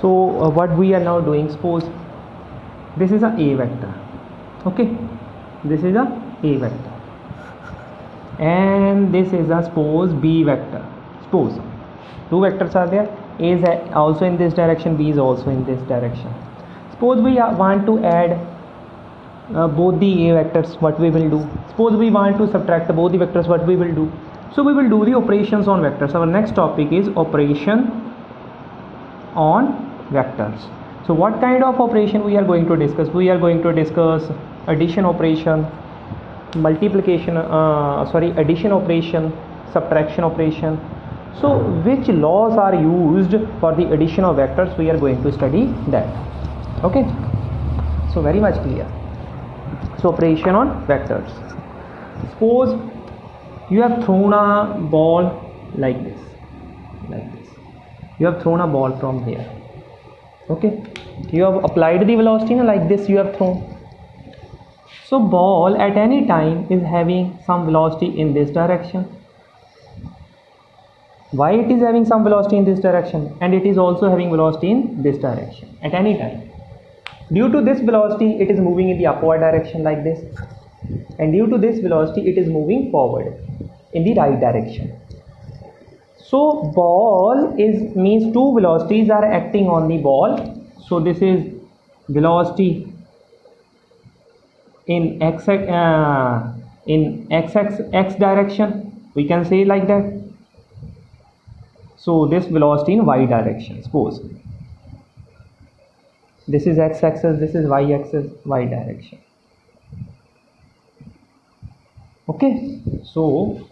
So what we are now doing, suppose this is a vector, okay, this is a vector, and this is a suppose b vector. Suppose two vectors are there, a is also in this direction, b is also in this direction. Suppose we want to add both the a vectors, what we will do? Suppose we want to subtract both the vectors, what we will do? So we will do the operations on vectors. Our next topic is operation on vectors. So what kind of operation we are going to discuss? We are going to discuss addition operation, multiplication, addition operation, subtraction operation. So which laws are used for the addition of vectors? We are going to study that. Okay, so very much clear. So operation on vectors. Suppose you have thrown a ball like this, you have thrown a ball from here, okay, you have applied the velocity like this, you have thrown. So ball at any time is having some velocity in this direction. Why it is having some velocity in this direction, and it is also having velocity in this direction at any time? Due to this velocity it is moving in the upward direction like this, and due to this velocity it is moving forward in the right direction. So ball is means two velocities are acting on the ball. So this is velocity in x direction, we can say like that. So this velocity in y direction. Suppose this is x axis, this is y axis, y direction. Okay, so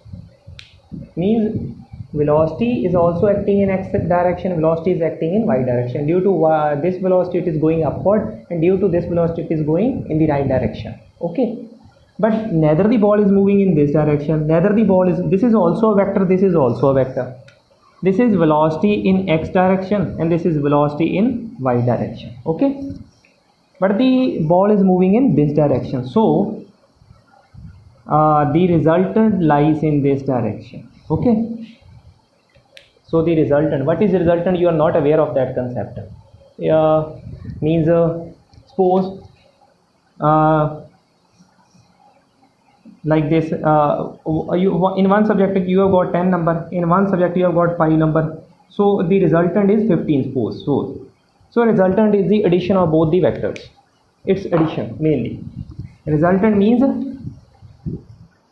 means velocity is also acting in x direction, velocity is acting in y direction. Due to this velocity it is going upward, and due to this velocity it is going in the right direction. Okay, but neither the ball is moving in this direction, neither the ball is, this is also a vector, this is also a vector. This is velocity in x direction and this is velocity in y direction. Okay, but the ball is moving in this direction, so the resultant lies in this direction. Okay, so the resultant, what is resultant? You are not aware of that concept. Means suppose like this, you in one subject you have got 10 number, in one subject you have got 5 number, so the resultant is 15 suppose. So resultant is the addition of both the vectors, it's addition mainly. Resultant means,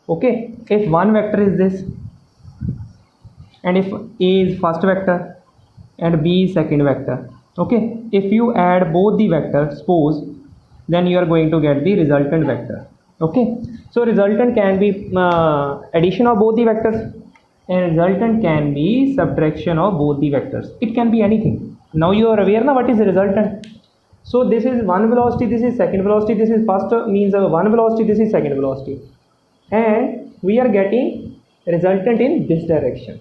okay, if one vector is this, and if a is first vector and b is second vector, okay, if you add both the vectors, suppose, then you are going to get the resultant vector. Okay, so resultant can be addition of both the vectors, and resultant can be subtraction of both the vectors. It can be anything. Now you are aware now what is the resultant. So this is one velocity, this is second velocity, this is first means one velocity, this is second velocity, and we are getting resultant in this direction.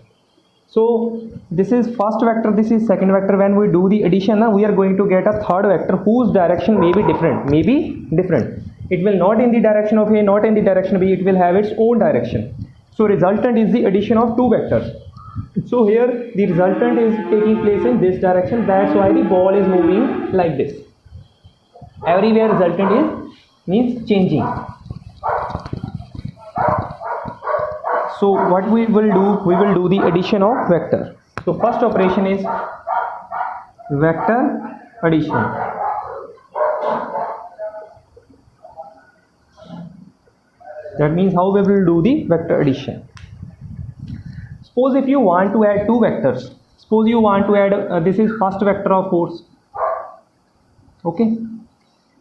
So this is first vector, this is second vector. When we do the addition, we are going to get a third vector whose direction may be different. It will not in the direction of A, not in the direction of B, it will have its own direction. So resultant is the addition of two vectors. So here the resultant is taking place in this direction, that's why the ball is moving like this. Everywhere resultant is means changing. So what we will do, we will do the addition of vector. So first operation is vector addition. That means how we will do the vector addition. Suppose if you want to add two vectors, suppose you want to add this is first vector of force, okay,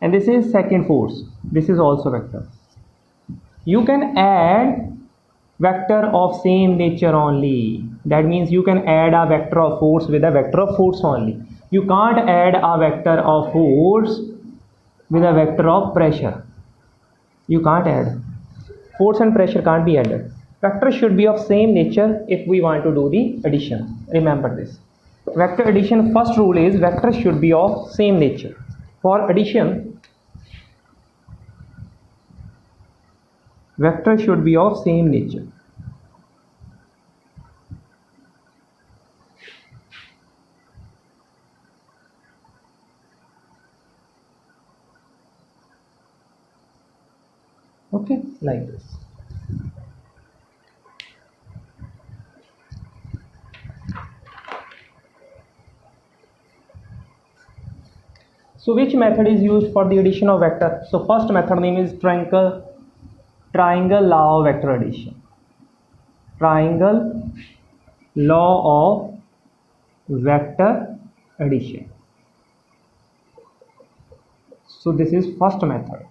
and this is second force, this is also vector. You can add vector of same nature only. That means you can add a vector of force with a vector of force only. You can't add a vector of force with a vector of pressure. You can't add. Force and pressure can't be added. Vectors should be of same nature if we want to do the addition. Remember this. Vector addition, first rule is vectors should be of same nature. For addition, vectors should be of same nature. Okay, like this. So which method is used for the addition of vector? So first method name is triangle law of vector addition. Triangle law of vector addition. So this is first method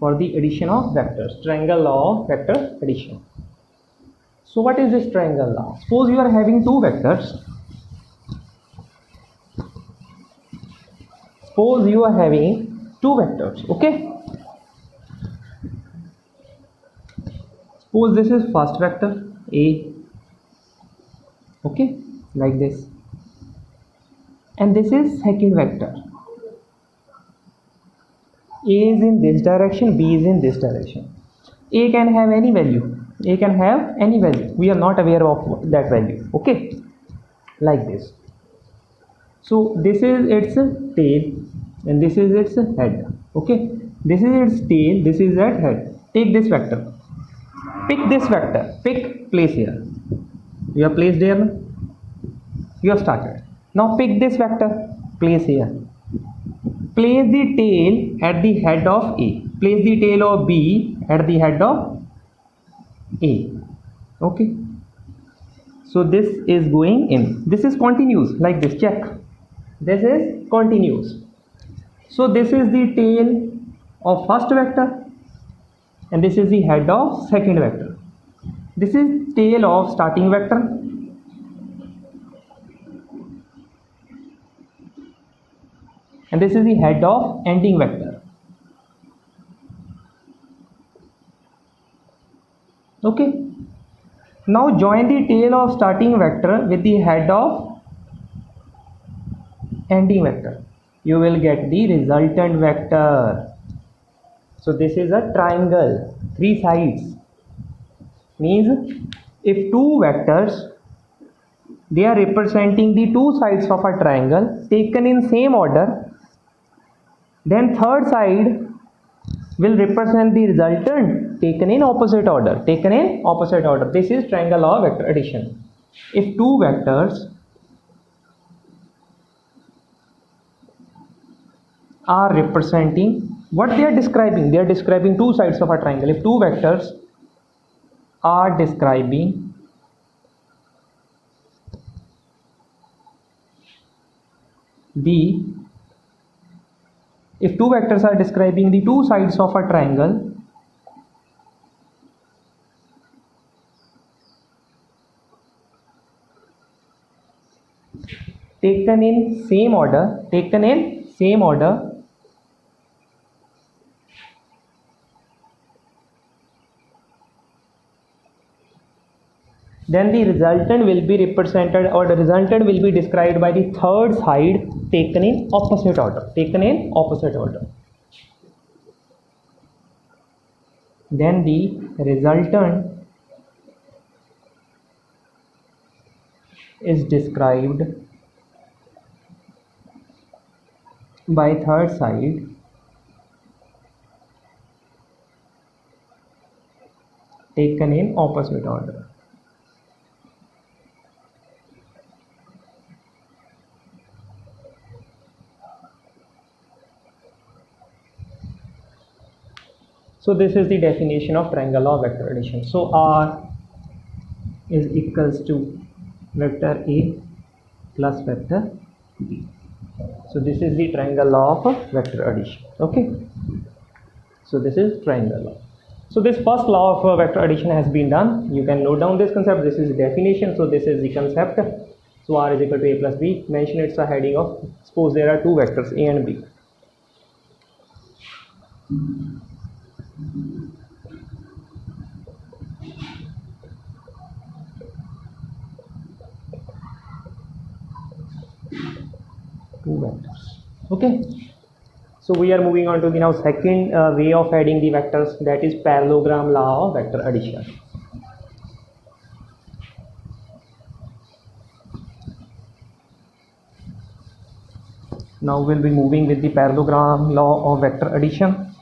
for the addition of vectors. Triangle law of vector addition. So what is this triangle law? Suppose you are having two vectors. Suppose you are having two vectors, okay? Suppose this is first vector A, okay, like this, and this is second vector. A is in this direction, B is in this direction. A can have any value. A can have any value. We are not aware of that value, okay, like this. So this is its tail and this is its head, okay. This is its tail, this is its head. Take this vector, pick this vector, pick, place here. You have placed there, you have started. Now pick this vector, place here. Place the tail at the head of A, place the tail of B at the head of A, okay. So this is going in, this is continuous, like this, check, this is continuous. So this is the tail of first vector and this is the head of second vector. This is tail of starting vector and this is the head of ending vector, okay. Now join the tail of starting vector with the head of ending vector. You will get the resultant vector. So this is a triangle, three sides. Means if two vectors, they are representing the two sides of a triangle taken in same order, then third side will represent the resultant taken in opposite order. This is triangle law of vector addition. If two vectors are representing, what they are describing? They are describing two sides of a triangle. If two vectors are describing the two sides of a triangle, taken in same order, then the resultant will be represented, or the resultant will be described by the third side taken in opposite order. Then the resultant is described by third side taken in opposite order. So this is the definition of triangle law of vector addition. So R is equals to vector A plus vector B. So this is the triangle law of vector addition, okay. So this is triangle law. So this first law of vector addition has been done. You can note down this concept. This is the definition. So this is the concept. So R is equal to A plus B. Mention it's a heading of, suppose there are two vectors A and B. Two vectors, okay. So we are moving on to the now second way of adding the vectors, that is parallelogram law of vector addition. Now we'll be moving with the parallelogram law of vector addition.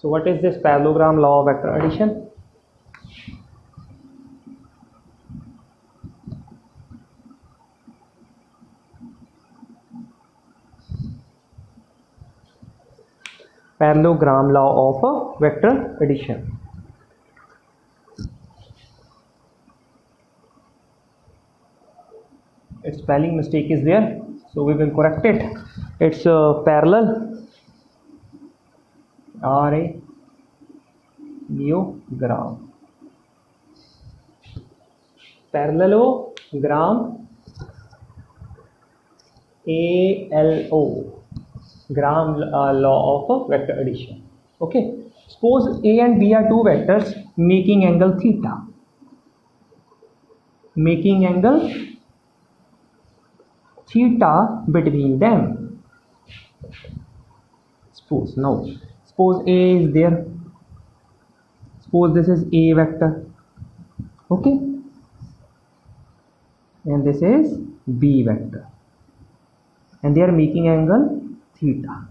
So what is this parallelogram law of vector addition? Parallelogram law of vector addition. Its spelling mistake is there, so we will correct it. It's parallel, parallelogram, parallelogram, ALO, gram law of vector addition. Okay, suppose A and B are two vectors making angle theta, making angle theta between them. Suppose A is there, suppose this is A vector, okay, and this is B vector, and they are making angle theta.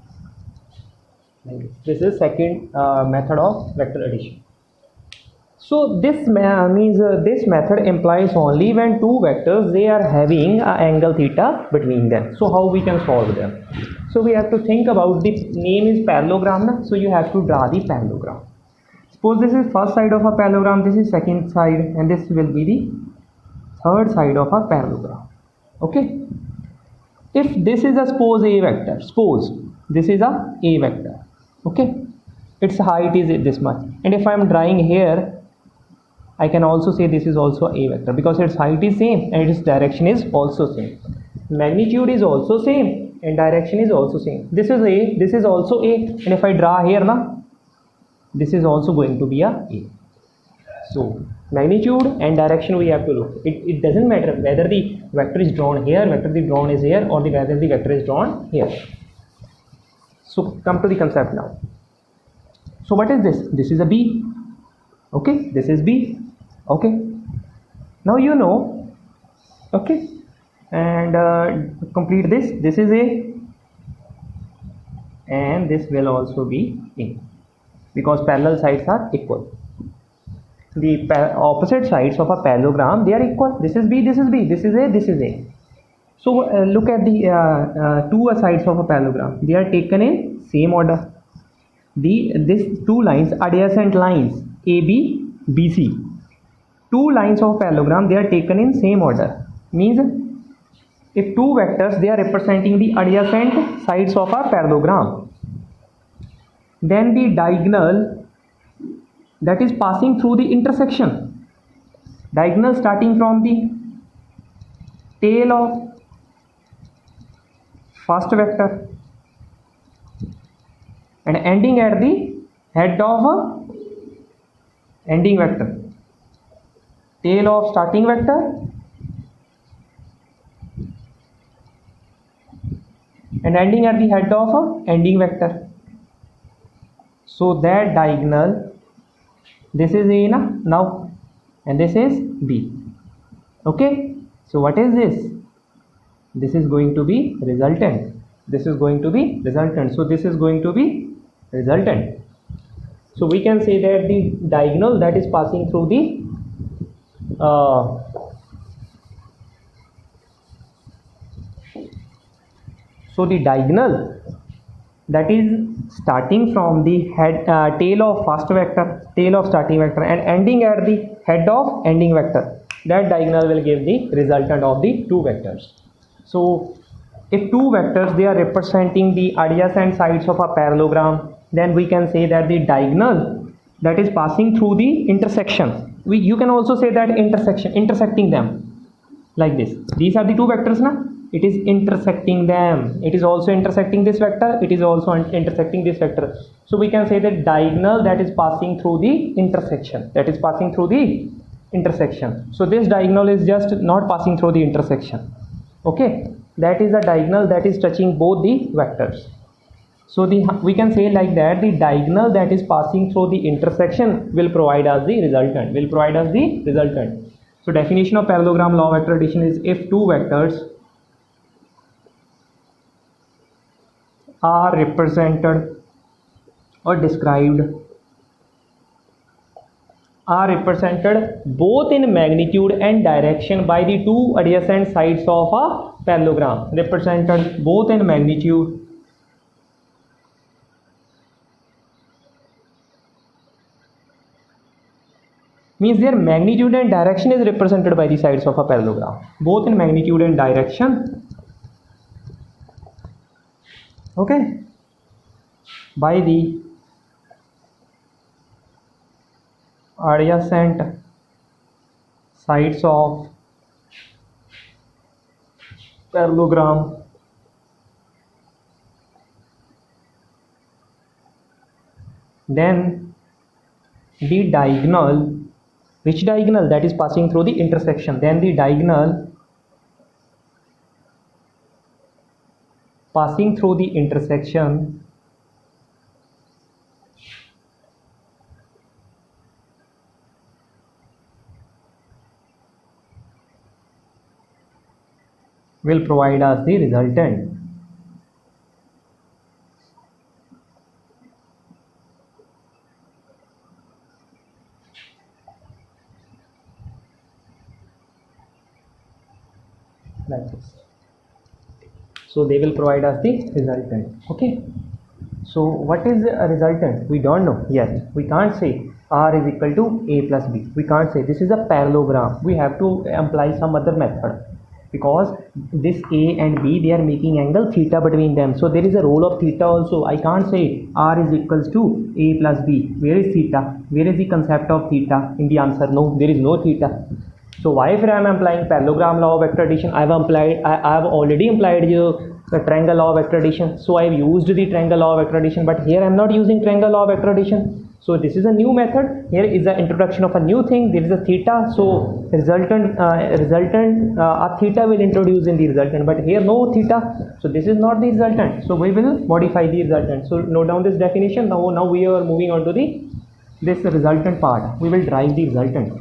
This is second method of vector addition. So this means this method implies only when two vectors they are having an angle theta between them. So how we can solve them? So we have to think about, the name is parallelogram, so you have to draw the parallelogram. Suppose this is first side of a parallelogram, this is second side, and this will be the third side of a parallelogram. Okay, if this is a suppose A vector, suppose this is a A vector, okay, its height is this much, and if I am drawing here, I can also say this is also A vector because its height is same and its direction is also same. Magnitude is also same and direction is also same. This is A, this is also A, and if I draw here now, this is also going to be a A. So magnitude and direction we have to look. It doesn't matter whether the vector is drawn here, vector is drawn is here, or whether the vector is drawn here. So come to the concept now. So what is this? This is a B. Okay, this is B. Okay, now you know. Okay, and complete this. This is A, and this will also be A because parallel sides are equal. The opposite sides of a parallelogram, they are equal. This is B, this is B, this is A, this is A. So look at the two sides of a parallelogram. They are taken in same order. These two lines, adjacent lines AB, BC. Two lines of parallelogram, they are taken in same order. Means if two vectors, they are representing the adjacent sides of a parallelogram, then the diagonal that is passing through the intersection, diagonal starting from the tail of first vector and ending at the head of a ending vector, tail of starting vector and ending at the head of a ending vector. So that diagonal, this is A now, and this is B. Okay, so what is this? This is going to be resultant. This is going to be resultant. So this is going to be resultant. So we can say that the diagonal that is passing through the diagonal that is starting from the head tail of first vector, tail of starting vector, and ending at the head of ending vector, that diagonal will give the resultant of the two vectors. So if two vectors, they are representing the adjacent sides of a parallelogram, then we can say that the diagonal that is passing through the intersection, you can also say that intersecting them like this. These are the two vectors now. It is intersecting them. It is also intersecting this vector. It is also intersecting this vector. So we can say that diagonal that is passing through the intersection. That is passing through the intersection. So this diagonal is just not passing through the intersection. Okay, that is the diagonal that is touching both the vectors. So we can say like that the diagonal that is passing through the intersection will provide us the resultant. So definition of parallelogram law of vector addition is if two vectors are represented or described are represented both in magnitude and direction by the two adjacent sides of a parallelogram. Represented both in magnitude means their magnitude and direction is represented by the sides of a parallelogram. Both in magnitude and direction, okay, by the adjacent sides of parallelogram. Then the diagonal, which diagonal? That is passing through the intersection. Then the diagonal passing through the intersection will provide us the resultant. Like this. So they will provide us the resultant. Okay. So what is a resultant? We don't know yet. We can't say R is equal to A plus B. We can't say. This is a parallelogram. We have to apply some other method, because this A and B, they are making angle theta between them. So there is a role of theta also. I can't say R is equals to A plus B. Where is theta? Where is the concept of theta in the answer? No, there is no theta. So why, if I am applying parallelogram law of vector addition, I have already implied the triangle law of vector addition. So I have used the triangle law of vector addition, but here I am not using triangle law of vector addition. So this is a new method. Here is the introduction of a new thing. There is a theta. So resultant a theta will introduce in the resultant, but here no theta. So this is not the resultant. So we will modify the resultant. So note down this definition. Now we are moving on to this resultant part. We will derive the resultant.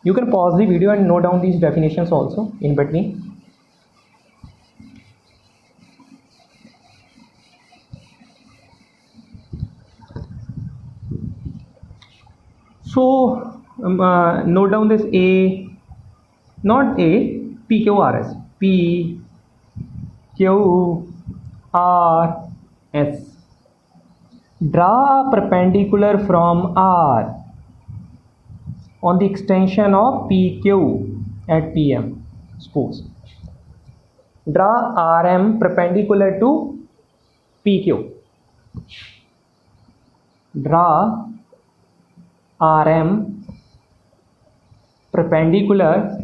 You can pause the video and note down these definitions also in between. So note down this A, not A, P, Q, R, S. P, Q, R, S. Draw a perpendicular from R on the extension of PQ at PM. Suppose draw RM perpendicular to PQ. Draw RM perpendicular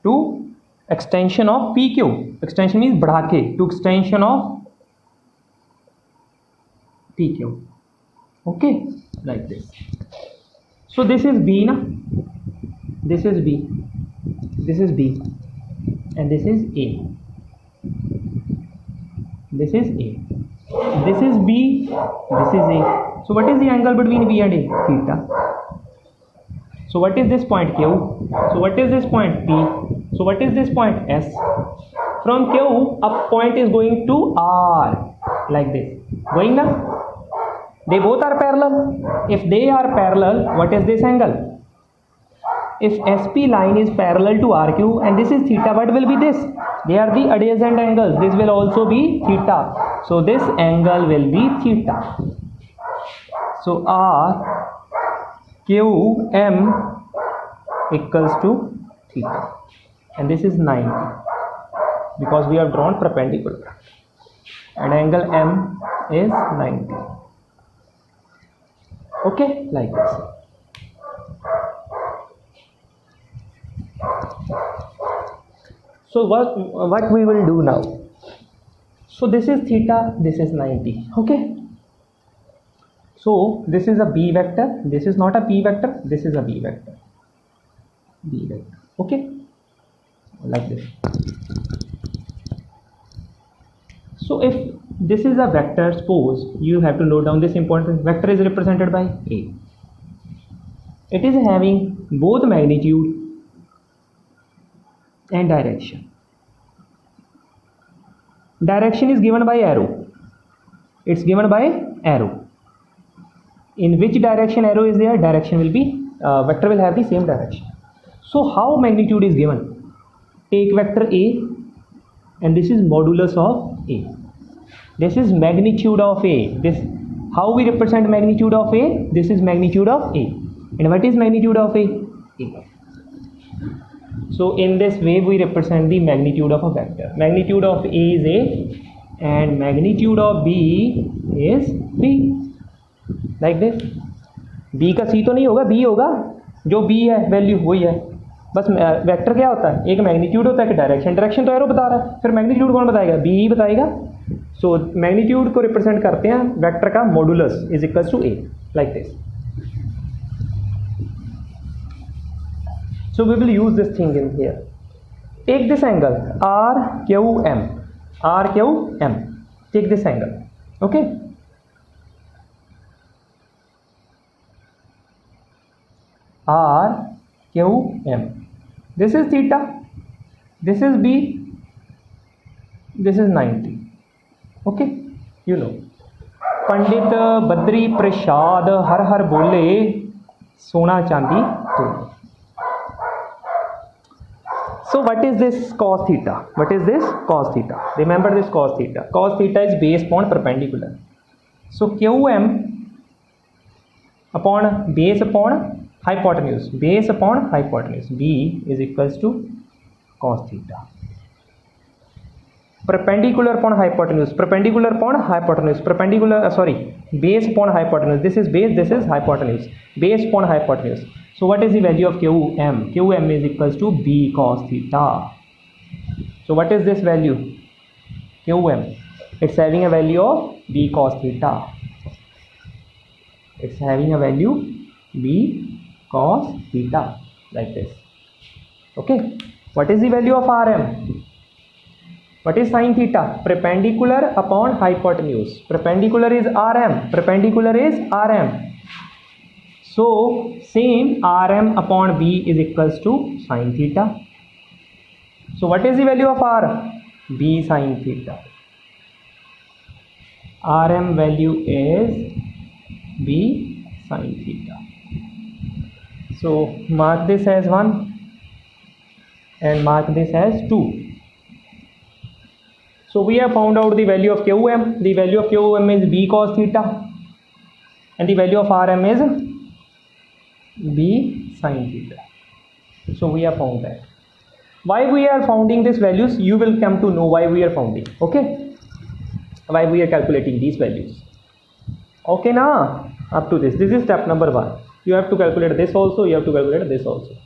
to extension of PQ. Extension means बढ़ा के, to extension of PQ. Okay, like this. So this is B, na? This is B, this is B, and this is A. This is A. This is B, this is A. So what is the angle between B and A? Theta. So what is this point? Q. So what is this point? P. So what is this point? S. From Q, a point is going to R, like this. Going now? They both are parallel. If they are parallel, what is this angle? If SP line is parallel to RQ and this is theta, what will be this? They are the adjacent angles. This will also be theta. So this angle will be theta. So RQM equals to theta. And this is 90, because we have drawn perpendicular. And angle M is 90. Okay, like this. So what we will do now? So this is theta, this is 90. Okay. So this is a B vector. This is not a P vector. This is a B vector. B vector. Okay, like this. So if this is a vector, suppose you have to note down this important vector is represented by A. It is having both magnitude and direction. Direction is given by arrow. It's given by arrow. In which direction arrow is there, direction will be vector will have the same direction. So how magnitude is given? Take vector A, and this is modulus of A. This is magnitude of A. This, how we represent magnitude of A? This is magnitude of A. And what is magnitude of A? A. So in this way we represent the magnitude of a vector. Magnitude of A is A and magnitude of B is B. Like this. B का C तो नहीं होगा, B होगा. जो B है value वही है. बस वेक्टर क्या होता है? एक मैग्नीट्यूड होता है कि डायरेक्शन. डायरेक्शन तो एरो बता रहा है, फिर मैग्नीट्यूड कौन बताएगा? B ही बताएगा. सो मैग्नीट्यूड को रिप्रेजेंट करते हैं वेक्टर का modulus is equals to A. Like this. So we will use this thing in here. Take this angle RQM. RQM. Take this angle. Okay. RQM. This is theta. This is B. This is 90. Okay. You know. Pandit Badri Prasad हर हर बोले सोना चांदी तोले. So what is this cos theta? What is this cos theta? Remember this cos theta. Cos theta is based upon perpendicular. So QM upon base upon hypotenuse. Base upon hypotenuse. B is equals to cos theta. Perpendicular upon hypotenuse. Perpendicular upon hypotenuse. Perpendicular. Base upon hypotenuse. This is base. This is hypotenuse. Base upon hypotenuse. So what is the value of QM? QM is equals to B cos theta. So what is this value? QM. It's having a value of B cos theta. It's having a value B cos theta, like this. Okay. What is the value of RM? What is sin theta? Perpendicular upon hypotenuse. Perpendicular is RM. Perpendicular is RM. So same RM upon B is equals to sin theta. So what is the value of R? B sin theta. RM value is B sin theta. So mark this as 1 and mark this as 2. So we have found out the value of QM. The value of QM is B cos theta and the value of RM is B sin theta. So we have found that. Why we are founding these values? You will come to know why we are founding. Okay. Why we are calculating these values. Okay now. Up to this. This is step number 1. You have to calculate this also. You have to calculate this also.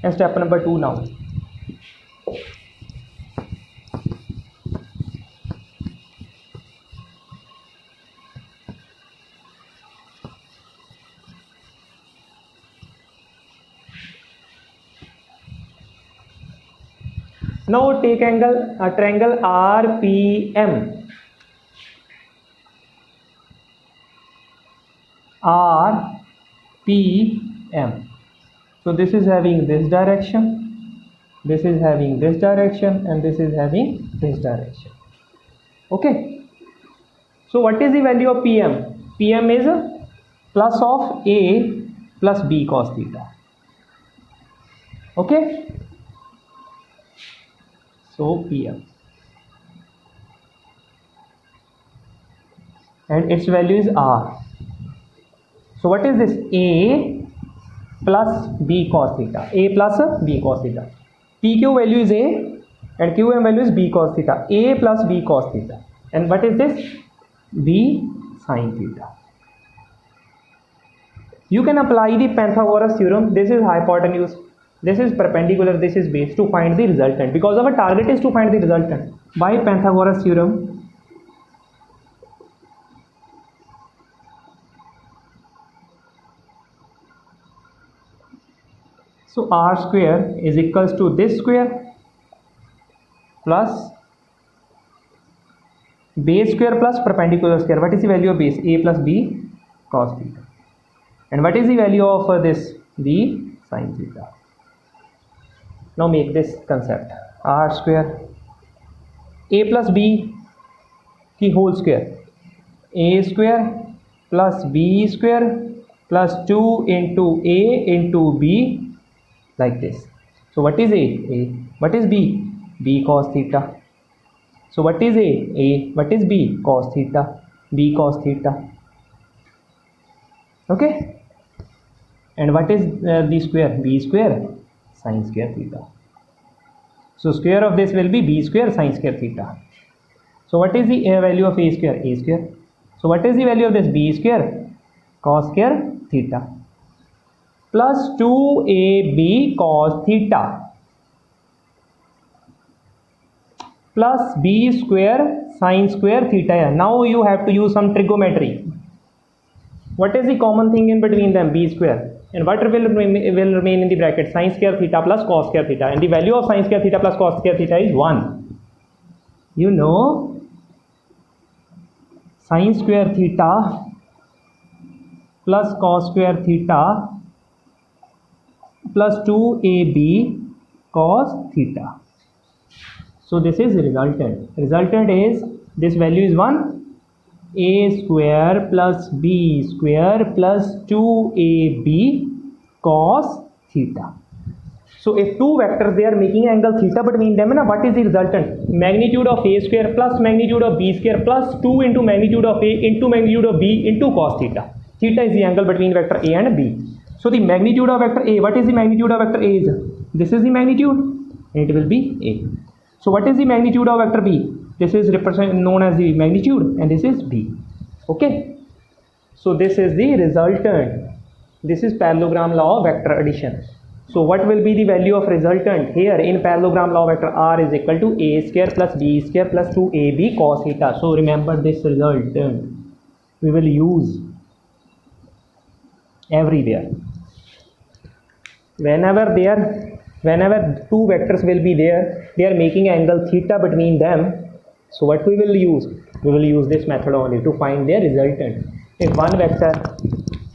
And step number 2 now. Now take triangle RPM. RPM. So this is having this direction, this is having this direction, and this is having this direction. Okay. So what is the value of PM? PM is plus of A plus B cos theta. Okay. So PM, and its value is R. So what is this? A plus B cos theta. A plus B cos theta. PQ value is A and QM value is B cos theta. A plus B cos theta. And what is this? B sin theta. You can apply the Pythagoras theorem. This is hypotenuse. This is perpendicular, this is base, to find the resultant. Because our target is to find the resultant. By Pythagoras theorem, so R square is equals to this square plus base square plus perpendicular square. What is the value of base? A plus B cos theta. And what is the value of this? B sin theta. Now make this concept R square A plus B की whole square a square plus b square plus 2 into a into b, like this. So what is a? What is b? B cos theta. So what is a? What is b? Cos theta. B cos theta. Okay. And what is the square? B square sin square theta. So square of this will be b square sin square theta. So what is the value of a square? A square. So what is the value of this? B square cos square theta plus 2ab cos theta plus b square sin square theta. Now you have to use some trigonometry. What is the common thing in between them? B square. And what will remain in the bracket? Sin square theta plus cos square theta. And the value of sin square theta plus cos square theta is 1. You know, sin square theta plus cos square theta plus 2ab cos theta. So this is resultant. Resultant is, this value is 1. A square plus b square plus 2ab cos theta. So if two vectors, they are making angle theta between them, what is the resultant? Magnitude of a square plus magnitude of b square plus 2 into magnitude of a into magnitude of b into cos theta. Theta is the angle between vector a and b. So the magnitude of vector a, what is the magnitude of vector a is? This is the magnitude and it will be a. So what is the magnitude of vector b? This is known as the magnitude and this is b. Okay. So this is the resultant. This is parallelogram law of vector addition. So what will be the value of resultant? Here in parallelogram law vector, r is equal to a square plus b square plus 2ab cos theta. So remember this resultant we will use everywhere. Whenever two vectors will be there, they are making angle theta between them. So what we will use? We will use this method only to find their resultant. If one vector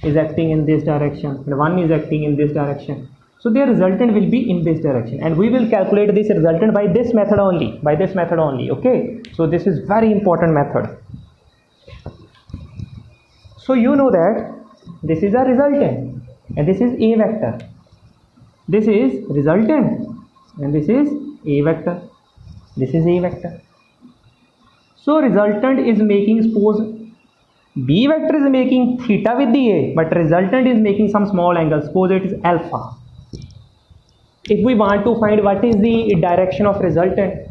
is acting in this direction and one is acting in this direction, so their resultant will be in this direction, and we will calculate this resultant by this method only. Okay. So this is very important method. So you know that this is a resultant and this is a vector. This is resultant and this is a vector. This is a vector. So resultant is making, suppose b vector is making theta with the a, but resultant is making some small angle, suppose it is alpha. If we want to find what is the direction of resultant,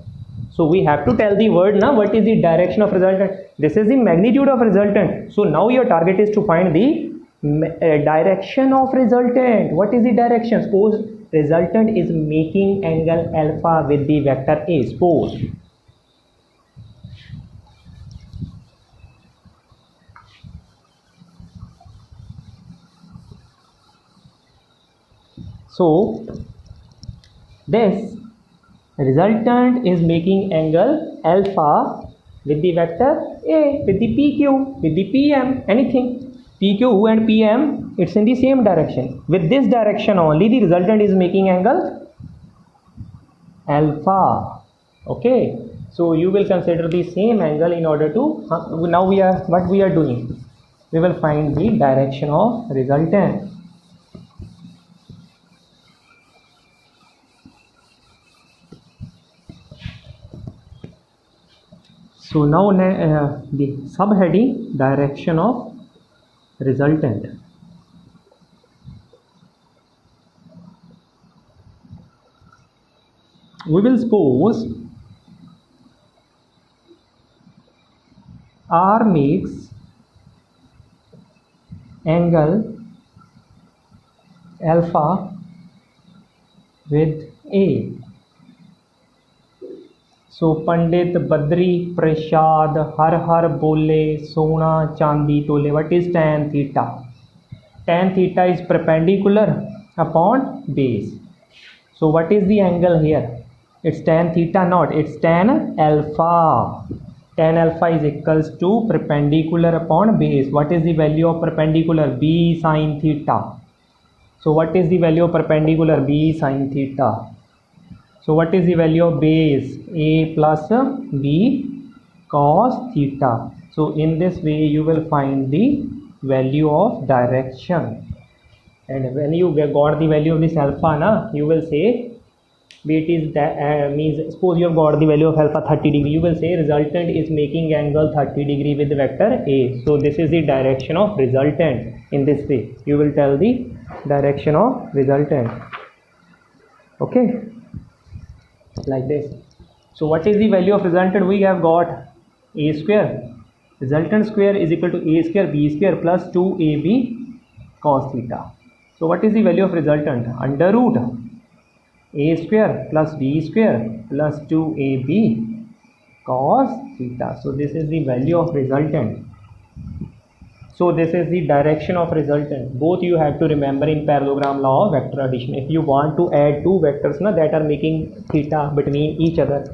so we have to tell the word now what is the direction of resultant. This is the magnitude of resultant. So now your target is to find the direction of resultant. What is the direction? Suppose resultant is making angle alpha with the vector a. Suppose so this resultant is making angle alpha with the vector a, with the pq, with the pm, anything. PQ and PM, it's in the same direction. With this direction only, the resultant is making angle alpha. Okay. So you will consider the same angle in order to, now what we are doing? We will find the direction of resultant. So now the subheading, direction of resultant. We will suppose R makes angle alpha with A. So Pandit Badri Prasad Har Har Bole Sona Chandi Tole. What is tan theta? Tan theta is perpendicular upon base. So what is the angle here? It's tan theta, not, it's tan alpha. Tan alpha is equals to perpendicular upon base. What is the value of perpendicular? B sin theta. So what is the value of perpendicular? B sin theta. So what is the value of base? A plus B cos theta. So in this way you will find the value of direction, and when you got the value of this alpha na, you will say it is that means suppose you have got the value of alpha 30 degree, you will say resultant is making angle 30 degree with vector A. So this is the direction of resultant. In this way you will tell the direction of resultant. Okay, like this. So what is the value of resultant? We have got a square, resultant square is equal to a square b square plus 2ab cos theta. So what is the value of resultant? Under root a square plus b square plus 2ab cos theta. So this is the value of resultant. So this is the direction of resultant. Both you have to remember in parallelogram law of vector addition. If you want to add two vectors na, that are making theta between each other,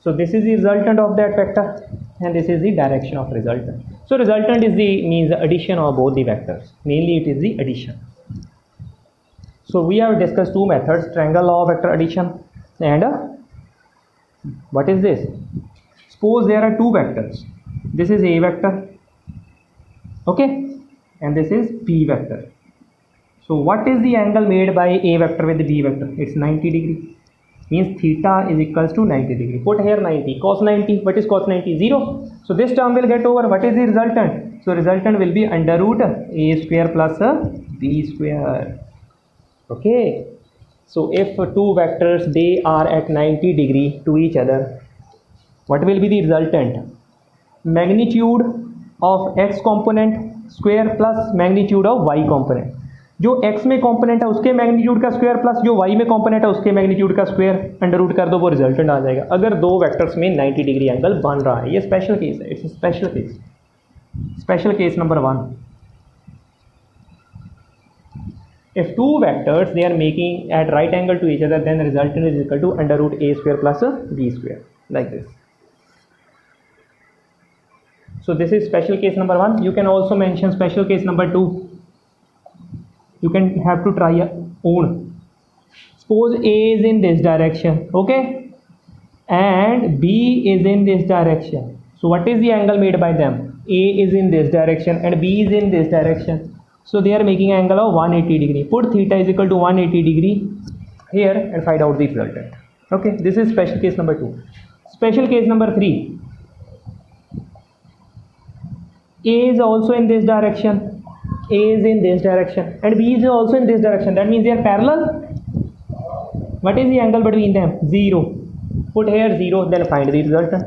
so this is the resultant of that vector and this is the direction of resultant. So resultant is the means the addition of both the vectors. Mainly it is the addition. So we have discussed two methods, triangle law of vector addition and what is this? Suppose there are two vectors. This is a vector, okay, and this is b vector. So what is the angle made by a vector with the b vector? It's 90 degree. Means theta is equals to 90 degree. Put here 90. Cos 90. What is cos 90? 0. So this term will get over. What is the resultant? So resultant will be under root a square plus b square. Okay. So if two vectors, they are at 90 degree to each other, what will be the resultant? Magnitude of x component square plus magnitude of y component. जो x में component है उसके magnitude का square plus जो y में component है उसके magnitude का स्क्वायर अंडर रूट कर दो, वो रिजल्टेंट आ जाएगा अगर दो वेक्टर्स में 90 डिग्री एंगल बन रहा है. ये स्पेशल केस है. It's special case. Special case number 1. If two vectors they are making at right angle to each other, then the resultant is equal to under root a square plus b square, like this. So this is special case number 1. You can also mention special case number 2. You can have to try your own. Suppose a is in this direction, okay, and b is in this direction. So what is the angle made by them? A is in this direction and b is in this direction. So they are making an angle of 180 degree. Put theta is equal to 180 degree here and find out the resultant. Okay, this is special case number 2. Special case number 3. A is also in this direction, A is in this direction and B is also in this direction. That means they are parallel. What is the angle between them? 0. Put here 0, then find the resultant.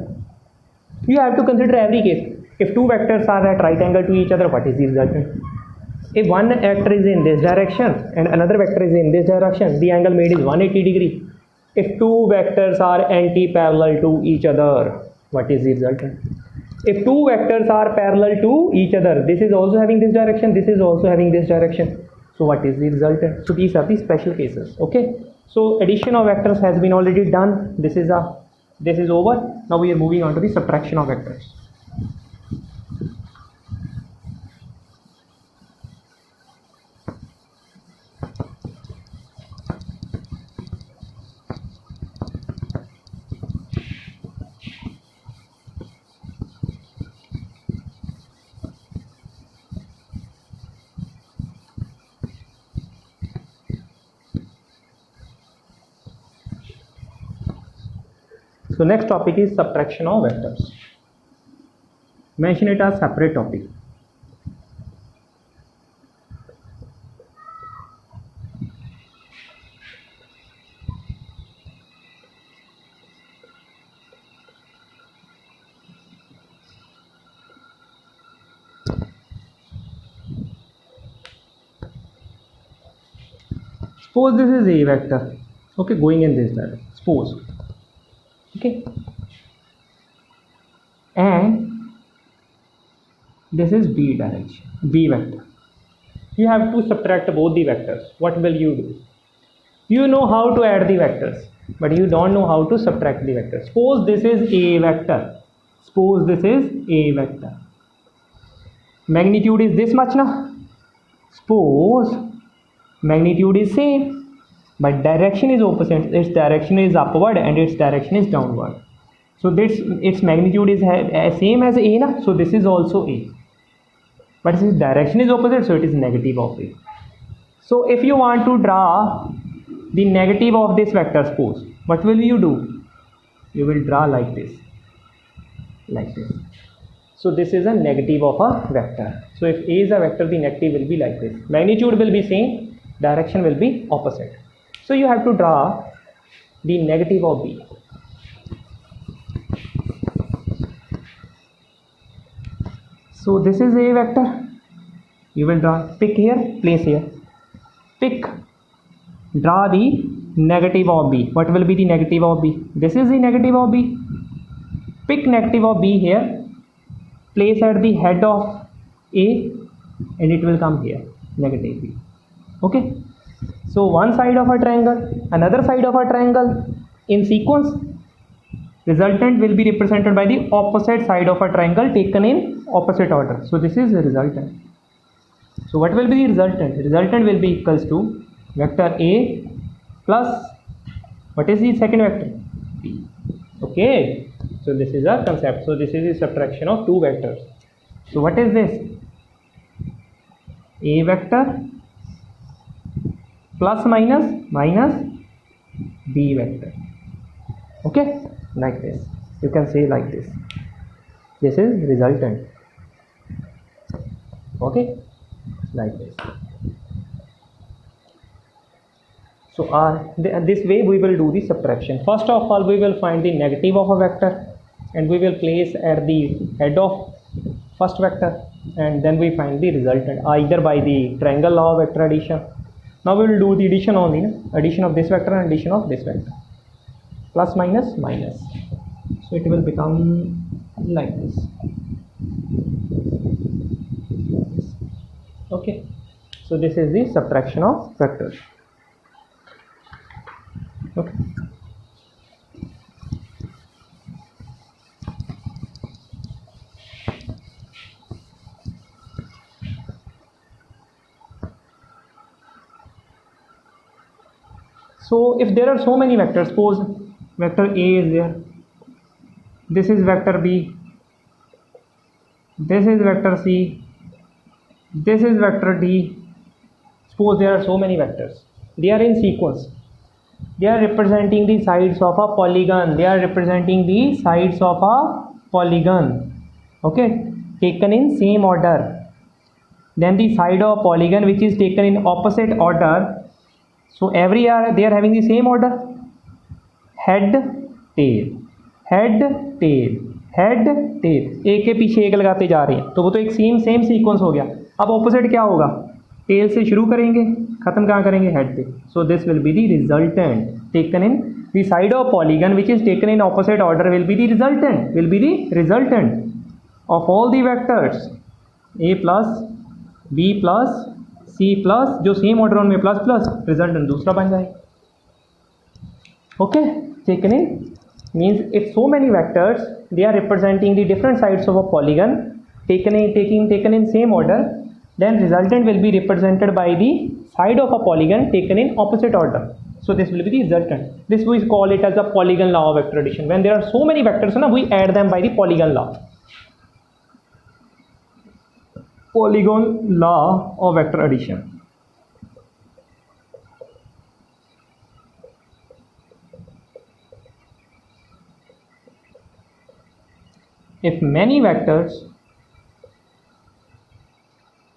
You have to consider every case. If two vectors are at right angle to each other, what is the resultant? If one vector is in this direction and another vector is in this direction, the angle made is 180 degree. If two vectors are anti-parallel to each other, what is the resultant? If two vectors are parallel to each other, this is also having this direction, this is also having this direction. So what is the resultant? So these are the special cases. Okay. So addition of vectors has been already done. This is over. Now we are moving on to the subtraction of vectors. So next topic is subtraction of vectors. Mention it as separate topic. Suppose this is a vector, okay, going in this direction. Suppose. Okay, and this is b direction, b vector. You have to subtract both the vectors. What will you do? You know how to add the vectors, but you don't know how to subtract the vectors. Suppose this is a vector. Suppose this is a vector. Magnitude is this much now. Suppose magnitude is same, but direction is opposite. Its direction is upward and its direction is downward. So this its magnitude is same as A na, so this is also A, but since direction is opposite, so it is negative of A. So if you want to draw the negative of this vector, suppose, what will you do? You will draw like this, like this. So this is a negative of a vector. So if A is a vector, the negative will be like this. Magnitude will be same, direction will be opposite. So you have to draw the negative of B. So this is A vector. You will draw, pick here, place here. Pick, draw the negative of B. What will be the negative of B? This is the negative of B. Pick negative of B here, place at the head of A, and it will come here, negative B. Okay. So one side of a triangle, another side of a triangle in sequence, resultant will be represented by the opposite side of a triangle taken in opposite order. So this is the resultant. So what will be the resultant? Resultant will be equals to vector A plus, what is the second vector? B. Okay. So this is a concept. So this is the subtraction of two vectors. So what is this? A vector plus minus B vector. Okay, like this. You can say like this. This is resultant. Okay, like this. So this way we will do the subtraction. First of all, we will find the negative of a vector and we will place at the head of first vector, and then we find the resultant either by the triangle law of vector addition. Now we will do the addition only, addition of this vector and addition of this vector. Plus minus minus. So it will become like this. Okay. So this is the subtraction of vectors. Okay. So if there are so many vectors, suppose vector A is there, this is vector B, this is vector C, this is vector D. Suppose there are so many vectors, they are in sequence, they are representing the sides of a polygon, they are representing the sides of a polygon, okay, taken in same order. Then the side of polygon which is taken in opposite order. So every year they are having the same order, head tail, head tail, head tail, एक के पीछे एक लगाते जा रहे हैं, तो वो तो एक सेम सीक्वेंस हो गया. अब ऑपोजिट क्या होगा? टेल से शुरू करेंगे, खत्म कहाँ करेंगे? हेड पे. So this will be the resultant taken in the side of polygon which is taken in opposite order will be the resultant of all the vectors A plus B plus C plus, जो same order उनमें plus plus, resultant दूसरा बन जाए. Okay, taken in means if so many vectors they are representing the different sides of a polygon taken in same order, then resultant will be represented by the side of a polygon taken in opposite order. So this will be the resultant. This we call it as a polygon law of vector addition. When there are so many vectors, we add them by the polygon law. Polygon law of vector addition. If many vectors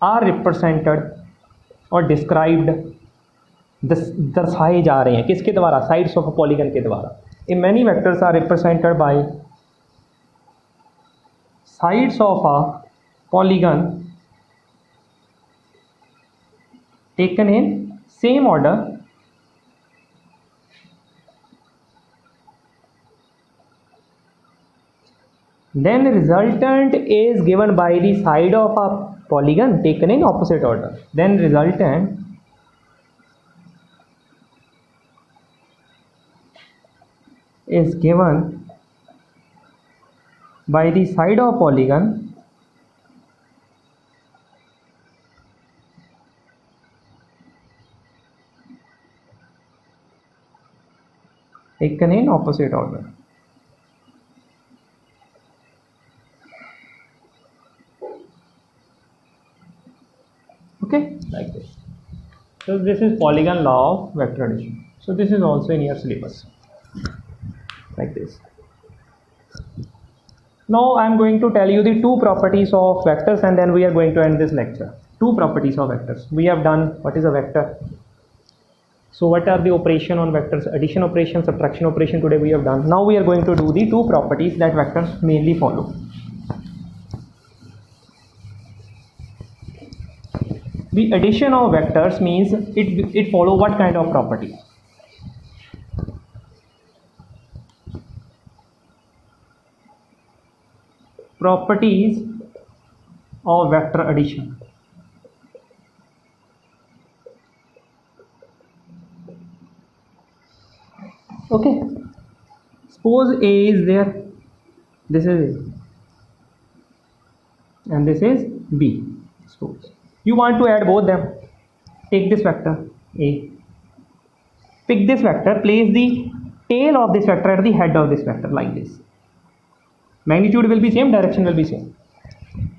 are represented or described, दर्शाए जा रहे हैं किसके द्वारा? Sides of a polygon के द्वारा. If many vectors are represented by sides of a polygon taken in same order, then resultant is given by the side of a polygon taken in opposite order. Then resultant is given by the side of polygon taken in opposite order. Okay, like this. So this is polygon law of vector addition. So this is also in your syllabus, like this. Now I am going to tell you the two properties of vectors, and then we are going to end this lecture. Two properties of vectors. We have done what is a vector. So what are the operation on vectors? Addition operation, subtraction operation today we have done. Now we are going to do the two properties that vectors mainly follow. The addition of vectors means it follow what kind of property? Properties of vector addition. Okay, suppose A is there, this is A, and this is B. Suppose you want to add both them. Take this vector A, pick this vector, place the tail of this vector at the head of this vector, like this. Magnitude will be same, direction will be same.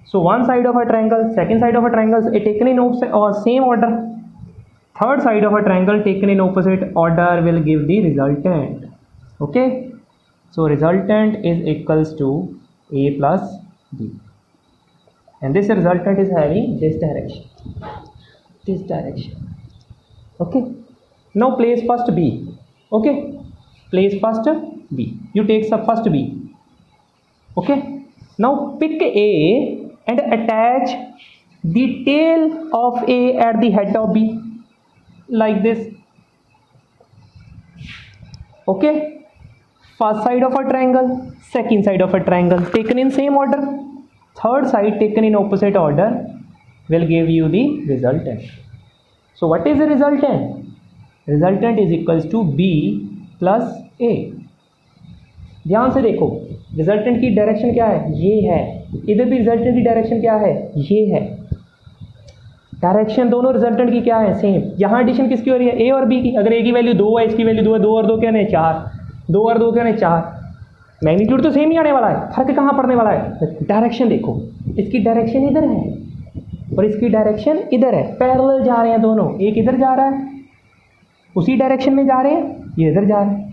So one side of a triangle, second side of a triangle is taken in same order. Third side of a triangle taken in opposite order will give the resultant. Okay, so resultant is equals to A plus B, and this resultant is having this direction, this direction. Okay, now place first B. Okay, place first B. You take first B. Okay, now pick A and attach the tail of A at the head of B, like this. Okay, first side of a triangle, second side of a triangle taken in same order, third side taken in opposite order will give you the resultant. So what is the resultant? Resultant is equals to B plus A. ध्यान से देखो, resultant की direction क्या है? ये है. इधर भी रिजल्टेंट की डायरेक्शन क्या है? ये है. डायरेक्शन दोनों रिजल्टेंट की क्या है? सेम. यहाँ एडिशन किसकी हो रही है? ए और बी की. अगर ए की वैल्यू 2 है, इसकी वैल्यू 2 है, 2 और 2 क्या है? 4. 2 और 2 क्या है? 4. मैग्नीट्यूड तो सेम ही आने वाला है, फर्क कहाँ पड़ने वाला है? डायरेक्शन देखो, इसकी डायरेक्शन इधर है और इसकी डायरेक्शन इधर है. पैरेलल जा रहे हैं दोनों. एक इधर जा रहा है, उसी डायरेक्शन में जा रहे हैं, ये इधर जा रहे हैं.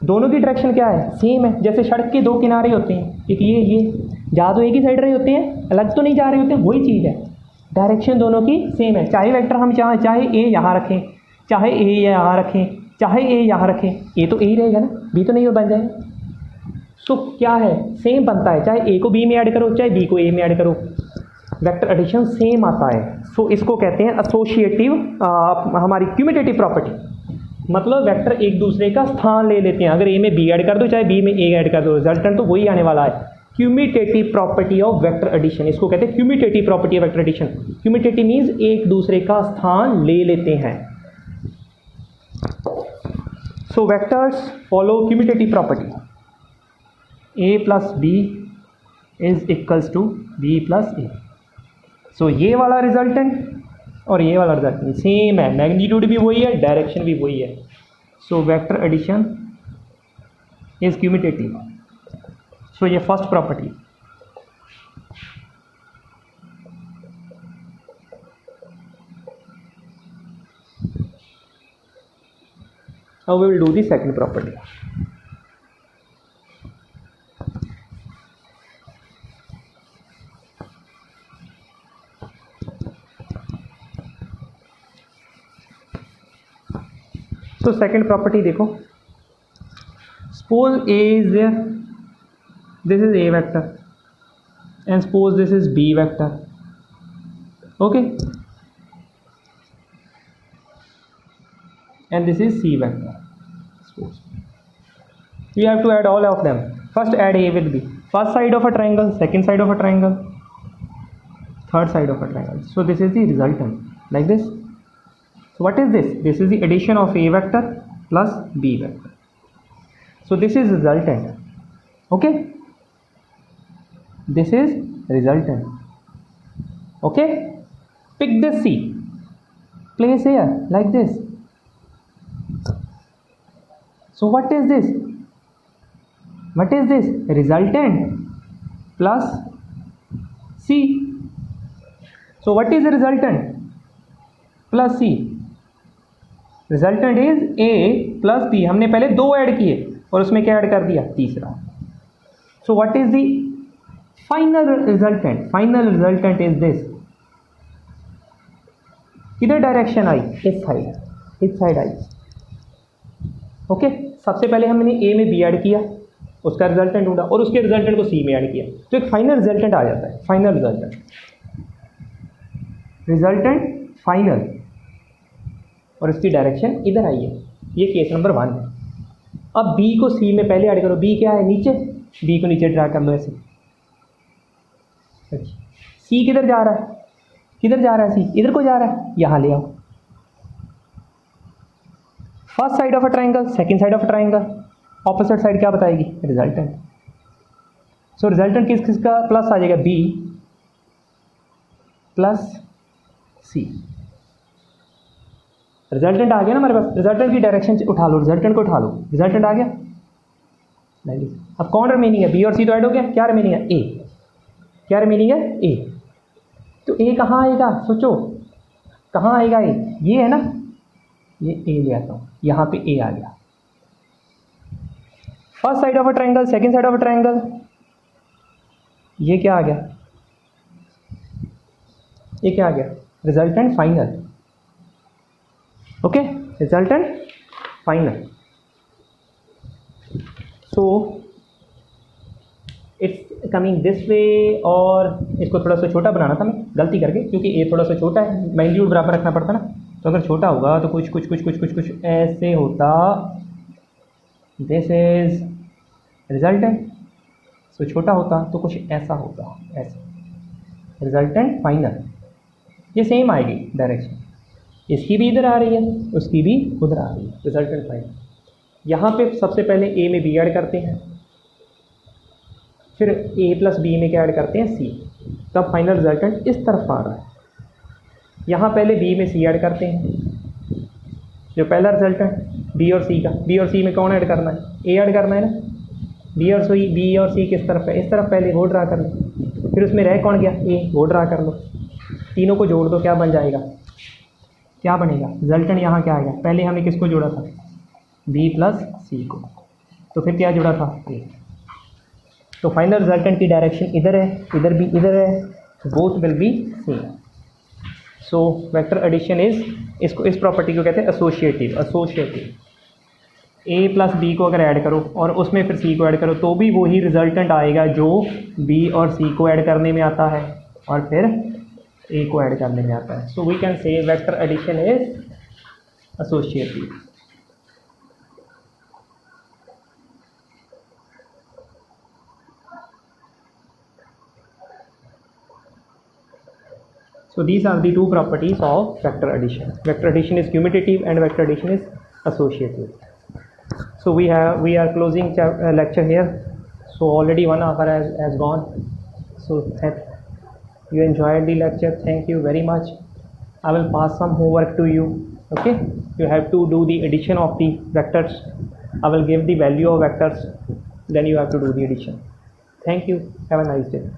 दोनों की डायरेक्शन क्या है? सेम है. जैसे सड़क के दो किनारे होते हैं, एक ये जा तो एक ही साइड रहे होते हैं, अलग तो नहीं जा रहे होते हैं, वही चीज़ है. डायरेक्शन दोनों की सेम है. चाहे वेक्टर हम चाहे ए यहाँ रखें, चाहे ए यहाँ रखें, चाहे ए यहाँ रखें, ए तो ए ही रहेगा ना, बी तो नहीं बन जाएगा. तो क्या है? सेम बनता है. चाहे ए को बी में ऐड करो, चाहे बी को ए में ऐड करो, वेक्टर एडिशन सेम आता है. सो इसको कहते हैं एसोसिएटिव, हमारी क्यूमुलेटिव प्रॉपर्टी. मतलब वेक्टर एक दूसरे का स्थान ले लेते हैं. अगर ए में बी ऐड कर दो, चाहे बी में ए ऐड कर दो, रिजल्टेंट तो वही आने वाला है. Cumulative property of vector addition, इसको कहते हैं cumulative property of vector addition. Cumulative means एक दूसरे का स्थान ले लेते हैं. So vectors follow cumulative property. A plus B is equals to B plus A. So ये वाला रिजल्टेंट और ये वाला रिजल्टेंट सेम है, मैग्नीट्यूड भी वही है, डायरेक्शन भी वही है. So vector addition is cumulative. So ये first property. Now we will do the second property. तो सेकंड प्रॉपर्टी देखो, suppose A is there, this is A vector and suppose this is B vector. Okay, and this is C vector. Suppose you have to add all of them. First add A with B. First side of a triangle, second side of a triangle, third side of a triangle. So this is the resultant, like this. So what is this? This is the addition of A vector plus B vector. So this is resultant. Okay, this is resultant. Okay, pick this C, place here like this. So what is this? What is this? Resultant plus C. So what is the resultant? Plus C. Resultant is A plus B. हमने पहले 2 add किए और उसमें क्या add कर दिया? तीसरा. So what is the final resultant? Final resultant is this. किधर डायरेक्शन आई? इस साइड आई. ओके, सबसे पहले हमने ए में बी ऐड किया, उसका रिजल्टेंट ढूंढा और उसके रिजल्टेंट को सी में ऐड किया, तो एक फाइनल रिजल्टेंट आ जाता है. फाइनल रिजल्टेंट फाइनल, और इसकी डायरेक्शन इधर आई है. ये केस नंबर 1 है. अब बी को सी में पहले ऐड करो. बी क्या है? नीचे. बी को नीचे ड्रा कर लो ऐसे. सी किधर जा रहा है? किधर जा रहा है? सी इधर को जा रहा है. यहाँ ले आओ. First side of a triangle, second side of a triangle, opposite side क्या बताएगी? रिजल्टेंट. सो रिजल्टेंट किस किस का प्लस आ जाएगा? बी प्लस सी. रिजल्टेंट आ गया ना हमारे पास. रिजल्टेंट की डायरेक्शन उठा लो, रिजल्टेंट को उठा लो. रिजल्टेंट आ गया. अब कौन रिमेनिंग है? बी और सी तो ऐड हो गया. क्या रिमेनिंग है? ए. क्या रिमेनिंग है? ए. तो ए कहाँ आएगा? सोचो कहाँ आएगा ए? ये है ना, ये ए ले आता हूँ. यहाँ पे ए आ गया. First side of a triangle, second side of a triangle, ये क्या आ गया? ये क्या आ गया? Resultant final. Okay, resultant final. So it's coming this way. और इसको थोड़ा सा छोटा बनाना था मैं गलती करके, क्योंकि ए थोड़ा सा छोटा है, मैग्नीट्यूड बराबर रखना पड़ता ना. तो अगर छोटा होगा तो कुछ कुछ कुछ कुछ कुछ कुछ ऐसे होता. This is resultant. सो छोटा होता तो कुछ ऐसा होता, ऐसे. Resultant final. ये सेम आएगी डायरेक्शन. इसकी भी इधर आ रही है, उसकी भी उधर आ रही है. Resultant final. यहाँ पे सबसे पहले ए में बी ऐड करते हैं, फिर ए प्लस बी में क्या ऐड करते हैं? सी. तब फाइनल रिजल्टेंट इस तरफ आ रहा है. यहाँ पहले बी में सी ऐड करते हैं, जो पहला रिजल्टेंट बी और सी का. बी और सी में कौन ऐड करना है? ए ऐड करना है ना. बी और सी किस तरफ है? इस तरफ. पहले वो ड्रा कर लो, फिर उसमें रह कौन गया? ए. वो ड्रा कर लो. तीनों को जोड़ दो, क्या बन जाएगा? क्या बनेगा? रिजल्टेंट यहाँ क्या आएगा? पहले हमने किसको जोड़ा था? बी प्लस सी को. तो फिर क्या जोड़ा था? ए. तो फाइनल रिजल्टेंट की डायरेक्शन इधर है, इधर भी इधर है. Both will be same. So vector addition is, इसको, इस प्रॉपर्टी को कहते हैं एसोसिएटिव. ए प्लस बी को अगर ऐड करो और उसमें फिर सी को ऐड करो तो भी वही रिजल्टेंट आएगा जो बी और सी को ऐड करने में आता है और फिर ए को ऐड करने में आता है. So we can say vector addition is associative. So these are the two properties of vector addition. Vector addition is commutative and vector addition is associative. So we are closing lecture here. So already 1 hour has gone. So you enjoyed the lecture. Thank you very much. I will pass some homework to you. Okay, you have to do the addition of the vectors. I will give the value of vectors, then you have to do the addition. Thank you. Have a nice day.